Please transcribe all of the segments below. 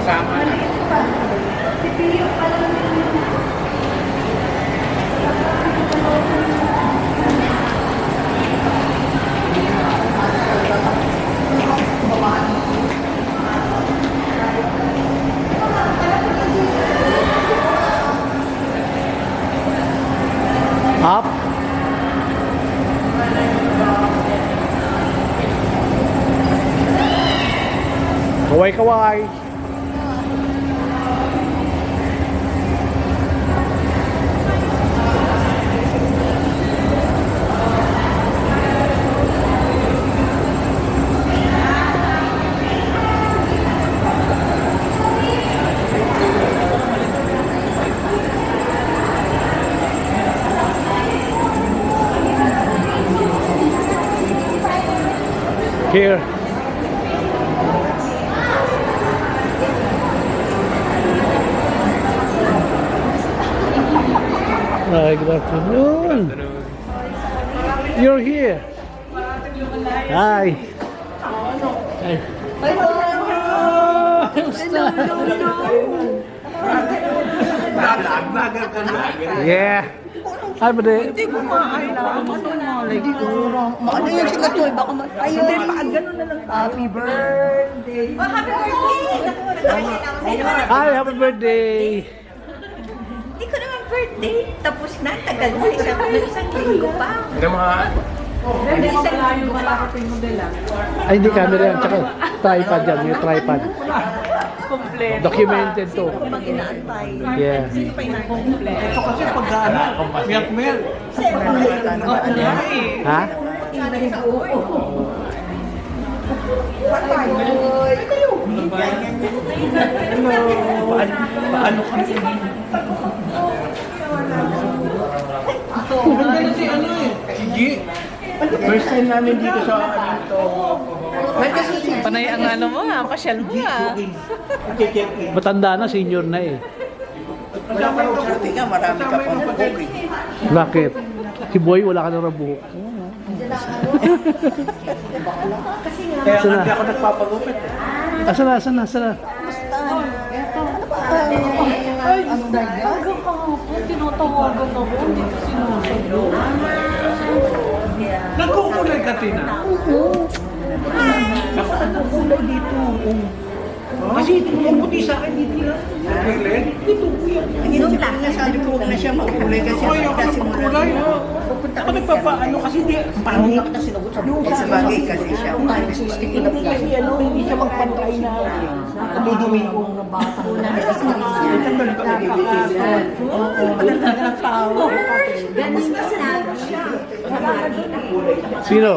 kasama na. Up. Kaway-kaway. Here. Hi, good afternoon. You're here. Hi. Hi. Yeah. Hi, buddy. Hindi ko makakailangan. Hindi ko. Ano yung si Katoy? Baka matayo. Hindi, paan ganun na lang. Happy birthday. Oh, happy birthday. Hi, happy birthday. Hindi ko naman birthday. Tapos na, tagal na. Isang linggo pa. Hanggang mga... Isang linggo pa. Ay, hindi camera yan. Tsaka tripod yan. Yung tripod. Documented to. Pag inaantay. Yeah. Ito kasi pagkaan, milk. Ha? Paano kami? Ganda si ano eh. Sige. First time namin dito sa ano to. Panay ang ano mo pasyal mo Matanda na, senior na eh. Wala pa rin buti nga, marami ka pang buki. Bakit? Si Boy, wala ka na buhok. Kaya Sana. nga hindi ako nagpapagupit eh. Asa na? Ay, hanggang kahapon, tinatawagan ako, hindi ko sinusagot. Nagkukulay ka, Tina. Ako nagkukulay dito. Kasi yung puti sa akin, hindi na. Dito, kuya. Yung lang, sabi ko huwag na siya magkulay kasi Ay, ako nagpakulay. Ako nagpapaano kasi hindi. Paano na kita sinagot sa buhay? sa bagay kasi siya. Hindi kasi ano, hindi siya magpantay na. Dudumi ko. Una na kasi pagkakala ng tao. Ganun na sinabi siya. Sino?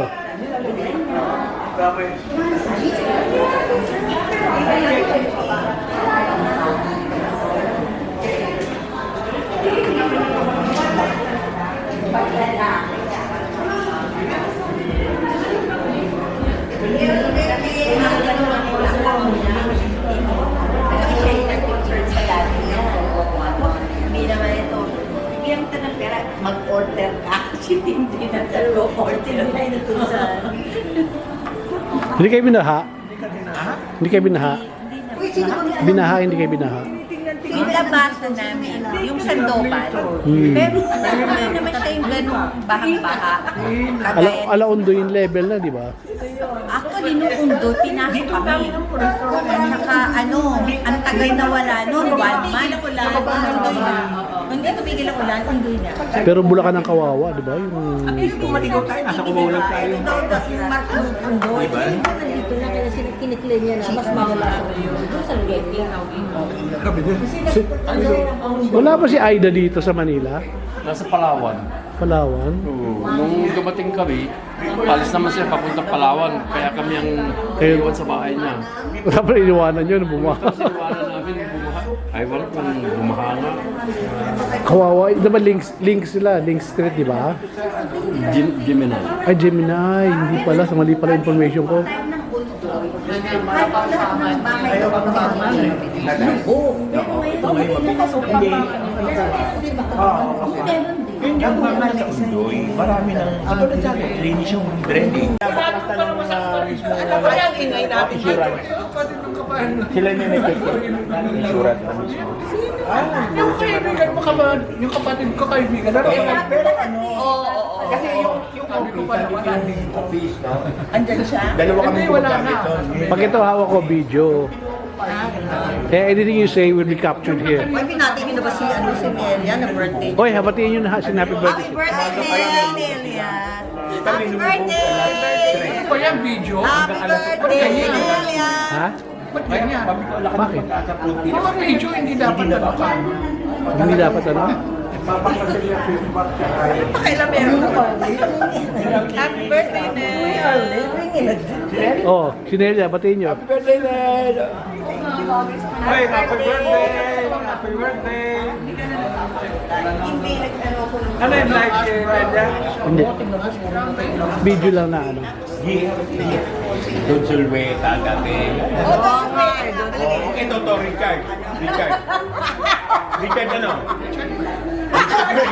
Hindi naman ito. Bigyan kita ng pera, mag-order ka. Hindi na talaga order na tayo natusan. Hindi kayo binaha? Hindi kayo binaha? Uy, sino ba Binaha, hindi kayo binaha. yung labasan namin, yung Sandoval. Pero hindi naman siya yung ganun bahang-baha. Kagaya Alaundo yung level na, di ba? actually, nung undo, pinasok kami. Saka ano, ang tagal na wala nun, 1 month. Hindi tumigil ang ulan, undoy na. Pero Bulacan ng Kawawa, di ba? Yung... Kung maligaw tayo, nasa Cubao lang tayo. Yung mark ng undoy. Nandito na kaya kiniklaim niya na mas mawala sa doon sa Lugete. Wala ba si Aida dito sa Manila? Nasa Palawan. Palawan? Oo. Nung dumating kami, palis naman siya papuntang Palawan. Kaya kami ang iwan sa bahay niya. Wala pa iniwanan yun, bumaha. Tapos iwanan namin bumaha. Ay, wala kung bumaha nga. Kawawa, diba Link sila, Link Street, di ba? Gemini. Ay, Gemini, hindi pala, sa mali pala information ko. Ayaw ka ng bahay. ito ngayon hindi. Yun yung mga sa Undoy, marami ng linis yung branding. Basta ng mismo insurance. Sila na may insurance na mismo. Yung kaibigan mo yung kapatid ko kaibigan. Pero ano, Oo. kasi yung office, no? Andyan siya? Dalawa kami Hindi, wala gumagamit na. doon. Pag ito hawak ko video. Anything you say will be captured here. Ay, binatingin na ba si Nelia na birthday? Hoy, habatiin nyo na si Happy Birthday. Happy birthday, Nelia! Happy birthday! Ano ba yan, video? Happy birthday, Nelia! Ha? Ba't ganyan? Bakit? Mga video hindi dapat nalakan. Hindi dapat ano? Pakailan meron ako. Happy birthday, Nelia! Oh, si Nelia, batiin nyo. Hey, happy birthday! Happy birthday! Ano yung live si Nelia? Hindi. Video lang na ano. Don Sulweta dati. Oo nga, Ito to, Richard. Richard ano? Ayun.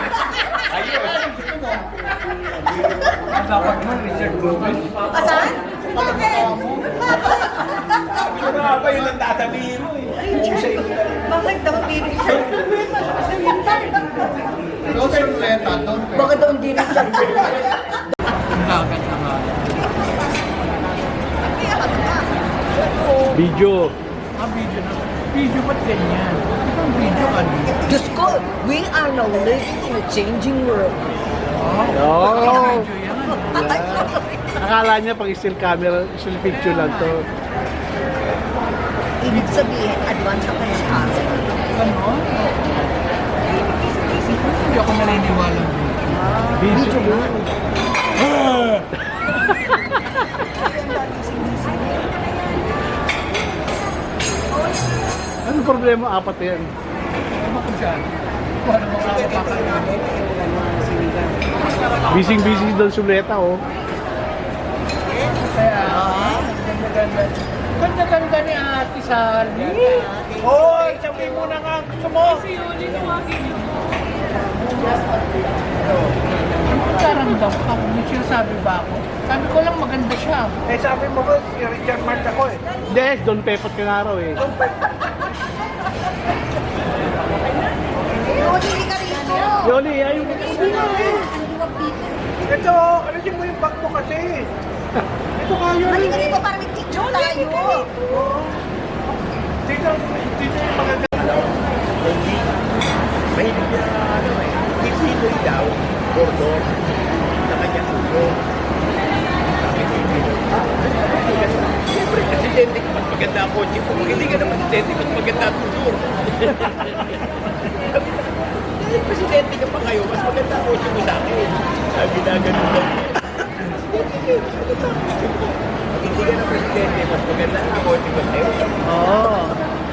Dapat mo, Richard Gomez. Asan? Bakit? Ano nga ba yun ang tatabihin mo eh? Bakit daw hindi siya? Bakit daw hindi siya? Video. Video ba't ganyan? Ibang video kanina. Diyos ko, we are now living in a changing world. Oh. Akala niya pag still camera, still picture lang to. Ibig sabihin, advance ako sa kasi. Hindi ako naniniwala. Video. Ano problema? Apat yan. Busy doon suleta oh. Ganda-ganda ni Ate Sally. Hoy, sabihin mo na nga gusto mo. Si Yuli lumaki. Magkaramdam ka, may sinasabi ba ako? Sabi ko lang maganda siya. Eh sabi mo ba si Richard Mart ako eh. Hindi, Don Pepot ka nga raw eh. Hindi ka rito. Yoli, ayun. Ito, alisin mo yung bag mo kasi. Ito kayo. Halika rito para may picture tayo. Dito yung mga may ano eh. Dito daw, bordor, na kanyang ulo. Siyempre, presidente ka, mas maganda ang kotse ko. Hindi ka naman presidente, mas maganda ang tutor. Dahil presidente ka pa kayo, mas maganda ang kotse mo sa akin. Sabi na ganun lang. Pag hindi ka na presidente, mas maganda ang kotse ko sa'yo. Oo.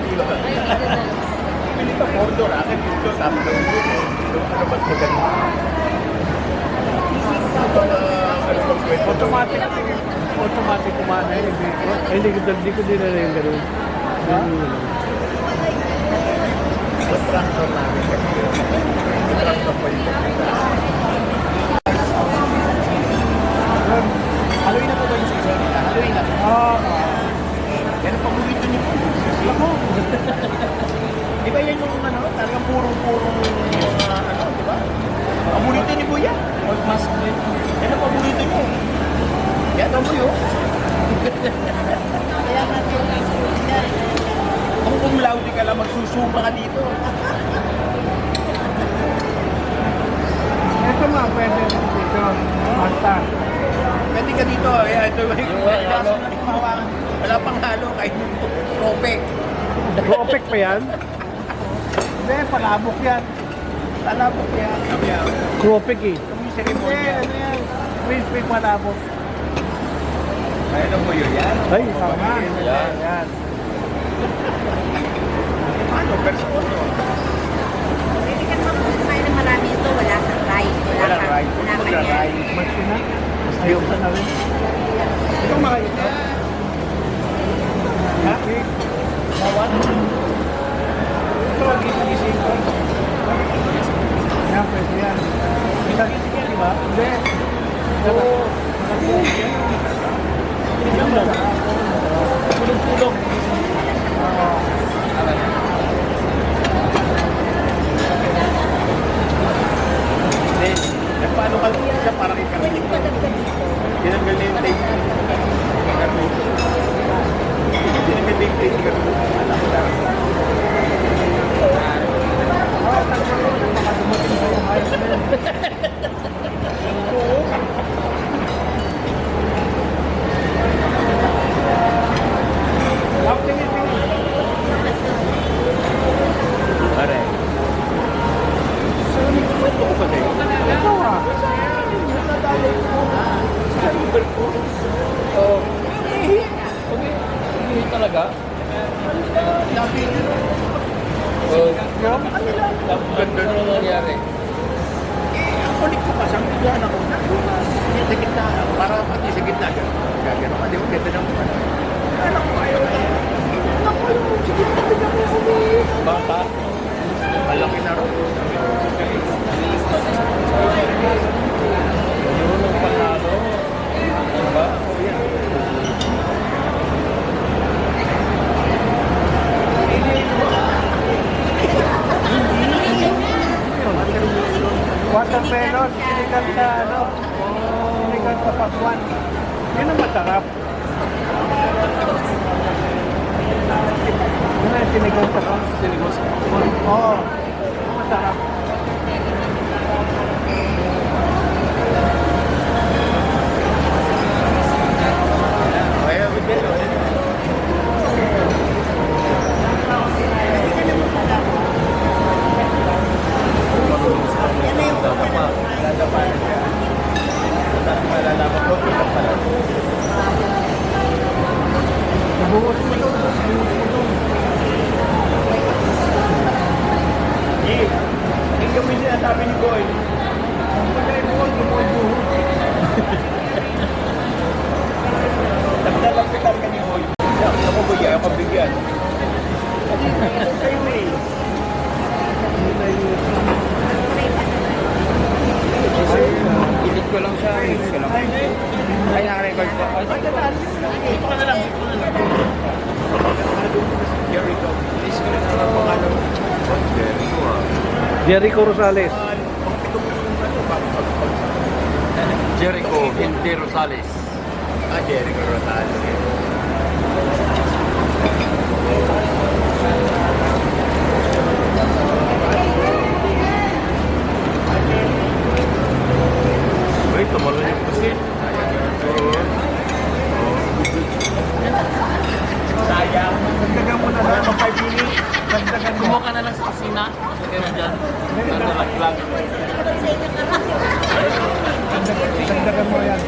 Diba? Pili ka bordor, akin dito, tapos ng ulo. Ano mas maganda? Automatic kumana yun. Eh, hindi ko din na yung ganun. Tractor namin kasi tractor pa yun. Halloween na po ba yung sa inyo? Halloween na po. Yan ang paborito niyo po. Ako. Di ba yan yung ano, talagang puro-puro mga ano, di ba? Paborito ni Kuya. Old mask po yun. Yan ang paborito niyo. Yan ang mo yun. Kung laude ka lang, magsusuma ka dito. Ito nga, pwede dito. Basta. Pwede ka dito. Ito, wala pang halo kahit tropek. Opec pa yan? Hindi, palabok yan. Talabok yan. Sabi yan. Cropec eh. Kami seremonya. Ano yan? May palabok. Ano mo yun yan? Ay, tama. Yan. Yan. Ano? Persono. Pwede ka naman kumain ng marami ito. Wala kang ride. Wala ride. Wala Wala kang ride. Magsina. Ayaw sa na rin. Ito mga ito. Ha? Bawat? Ito, Ganda na nangyari. Ang kulit ko pa, sabi ko ako, sa gitna, para pati sa gitna, gano'n ka, di ba, ganda ng ano. Anak ko, ayaw na. Ako, sige, pagdagan mo ako, bata. Malaki na rin. Marunong panalo. Diba? O yan. Watermelon, sinigang sa ano, sinigang sa pakwan. Yun ang masarap. Yun ang sinigang sa pakwan. Sinigang sa pakwan. Oo, masarap. Kaya, Miguel, Nabuhos mo doon. Hindi kami sinasabi ni Boy. Ang pagay mo, lumubuhos. Nagdalapitan ka ni Boy. Ako Boy, ayaw ka bigyan. Kayo eh. Edit ko lang siya. Edit ko lang. Ay, naka-record ko. Dito ka na lang. Dito ka na lang. Jericho. Please ko na lang pangalan. Jericho ah. Jericho Rosales. Jericho, hindi Rosales. Ah, Jericho Rosales. Uy, tumalon yung pusit. Sayang. Dagdagan mo na lang. 5 minutes. Dagdagan mo. Kumuha ka na lang sa kusina. Lagyan mo dyan. Nagdalaglag. Dagdagan mo yan.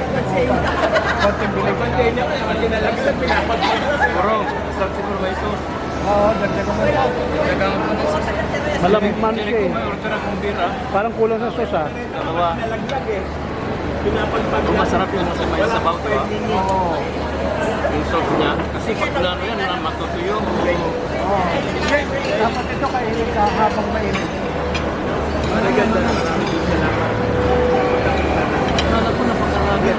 Konting bilig. Hindi niya kaya kinalagsan. Pinapagpag. Bro, start supervisor. Oo, dagdagan mo yan. Dagang mo na sa Malamman siya eh. May order akong bira. Parang kulang sa sos ah. Dalawa. Nalaglag eh. Pinapagpag. Kung masarap yun, masama yung sabaw ko. Oo. Yung sauce niya. Kasi pag plano yan, matutuyo. Oo. Dapat ito kainin ka habang mainit. Maganda. Maraming salamat. Nalala ko na pagkarami.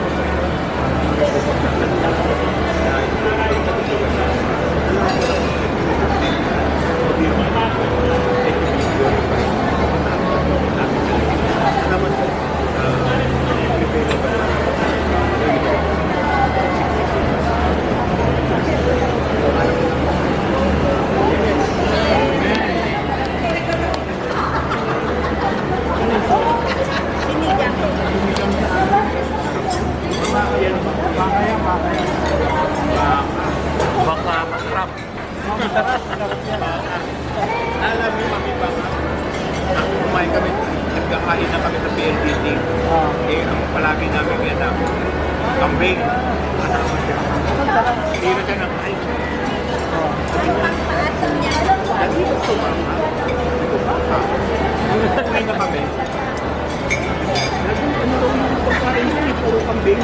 Baka masarap. Alam mo, Mami Baka, nang kumain kami, nagkakain na kami sa PLDT. Eh, ang palagi namin kaya kambing. Hindi na siya nakain. Lagi mo ito, Mama. Ito baka. Kumain na kami. Lagi mo, ano daw yung pagkain niya, puro kambing.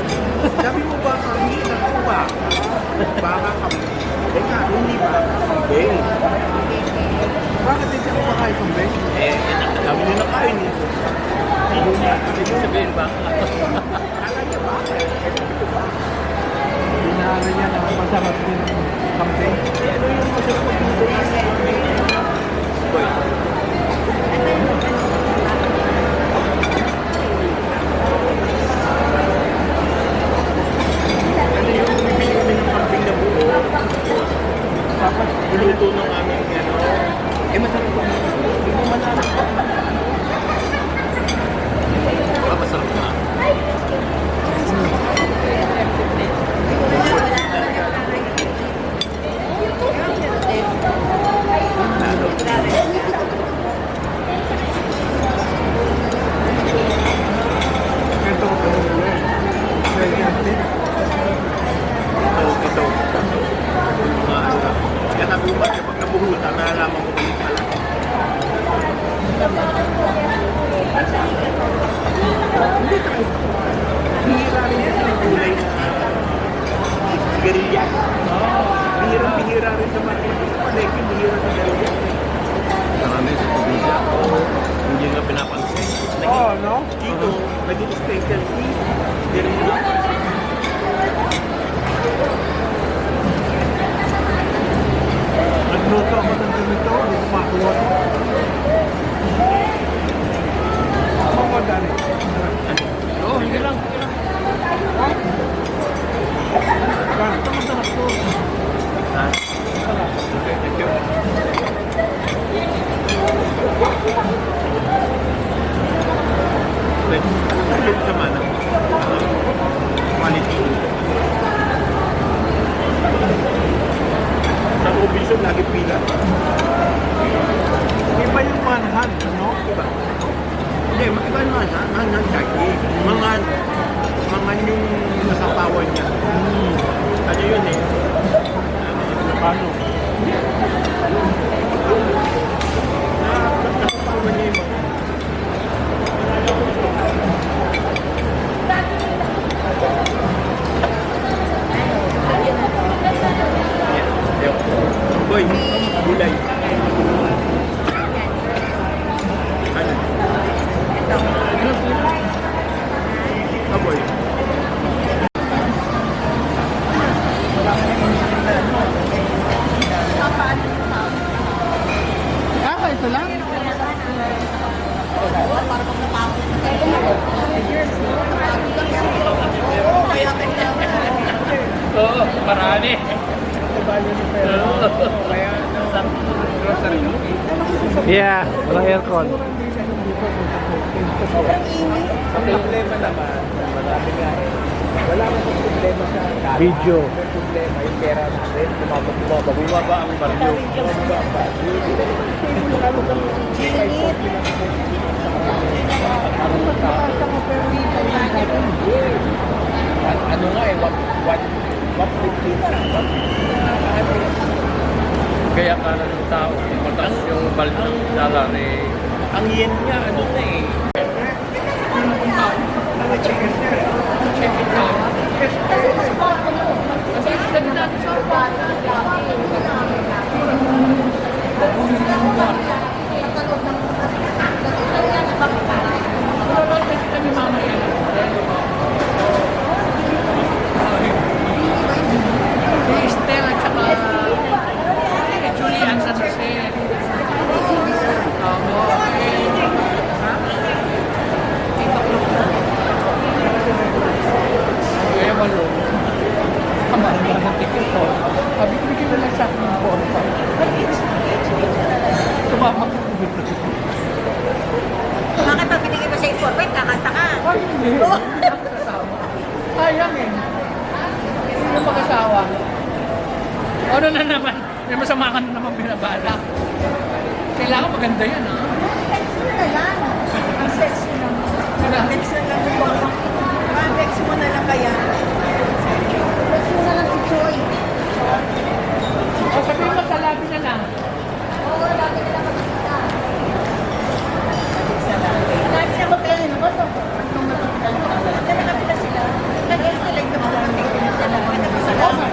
Sabi mo ba, kami, ako ba? Baka kambing. Teka, hindi ba? Kambing. Bakit hindi ako makain kambing? Eh, kami na nakain eh. Hindi niya. Ibig sabihin ba? Inaano niya na masarap din ang kambing. Ano yung masarap dito? Boy. Ano yung bibili kami ng kambing na buo? Tapos, iluto ng aming ano. Eh, masarap ba? Hindi mo manalo. Masarap na. Iba. Hindi, iba naman ha. Ang dagi. Mga yung nasapawan niya. Ano yun eh? Paano? Nasapawan niya yung mga. Boy, gulay. Ano? Aboy. Ito lang? Oo, marami. Yeah, walang aircon. Ang problema naman, marami nga eh. Wala akong problema sa dati. Video. Ang problema, yung pera natin, bumaba ang baryo. Ano nga eh, what 50 Kaya para ng tao, mataas yung balong dala ni... ang yen niya, ano na eh. Estel at saka Julian San Jose. Kaya malo. Kamahal na ng ticket ko. Sabi ko, bigyan mo lang sa akin ng phone pa. Tumama ko. Bakit pag binigay mo sa informat, kakanta ka? Ay, hindi. Sayang eh. Hindi yung mag-asawa. Ano na naman? May masama ka na naman binabala. Kailangan maganda yan, ha? Ang sexy naman. Ang sexy na lang mo. Ang sexy mo na lang kaya. Sexy mo na lang si Choi. O sabihin mo sa labi na lang. Oo, lagi nila makikita. Lagi na magkano ba ito? Nagkakapila sila. Nag-escalate na mga tingin sila. Nagkakasalamat.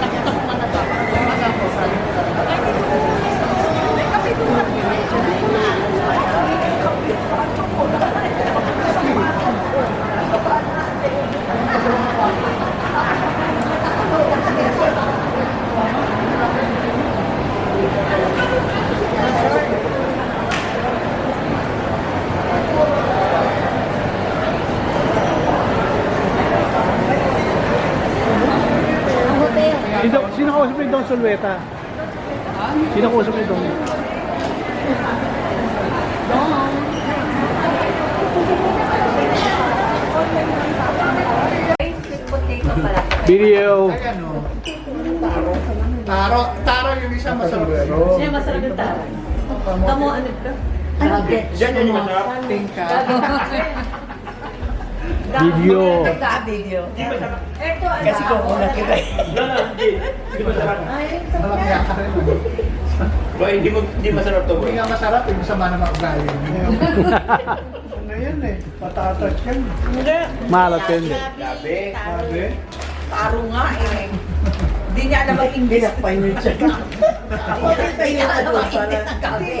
Sino kausap ni Don Solweta? Sino kausap ni Don? Video. Taro yung isa masarap. Siya masarap yung tara. Tamo, ano ka? Diyan yung masarap. Video. Video. Kasi kung una kita eh. Boy, hindi masarap to, boy. Hindi nga masarap, yung masama na maugali. Ano yan eh? Patatas yan. Malat yan eh. Gabi. Sabi? Taro nga eh. Hindi niya alam ang English. Pinakpainit siya. Hindi niya alam ang English ng gabi.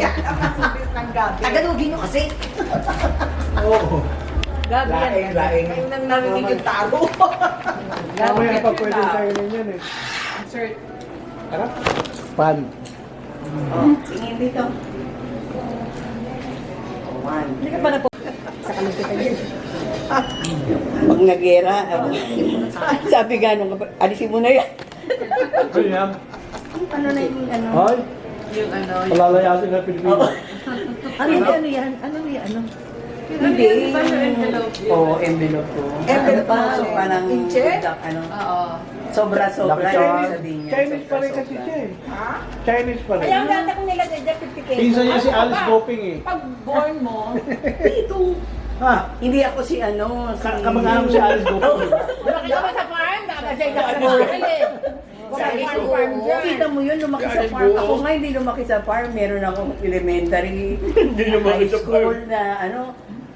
Tagalogin nyo kasi. Oo. Gabi yan. Laing. Ngayon nang narinig yung taro. Mamaya pa pwede kainin yan eh. Insert. Pan. Tingin dito. Hindi ka pa na po. Sa kalupitan yun. Pag nagera, sabi gano'n, alisin mo na yan. Ano yan? Ano na yung ano? Ay, Yung ano, palalayasin na Pilipinas. Ano yan? Ano yan? Ano? Hindi. Di ba yung envelope? Oo, envelope ko. Envelope Ano pa? mo, So, parang, Inche? ano, Oo. Sobra-sobra Chinese, yung sabihin niya. Chinese pa rin kasi siya eh. Chinese pa rin. Kaya ang ganda kong nilagay dyan, 50 pesos. Pinsan niya si Alice Goping eh. Pag born mo, Dito. Ha? Hindi ako si ano, si... Kamag-anak mo si Alice Goping. lumaki ka ba sa farm? Kasi nakakamahal eh. Sabi ko, farm dyan. kita mo yun, lumaki sa farm. Ako nga hindi lumaki sa farm. Meron akong elementary, high school na ano.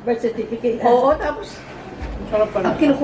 Birth certificate. Oo, tapos Sarap pa ang kinukuha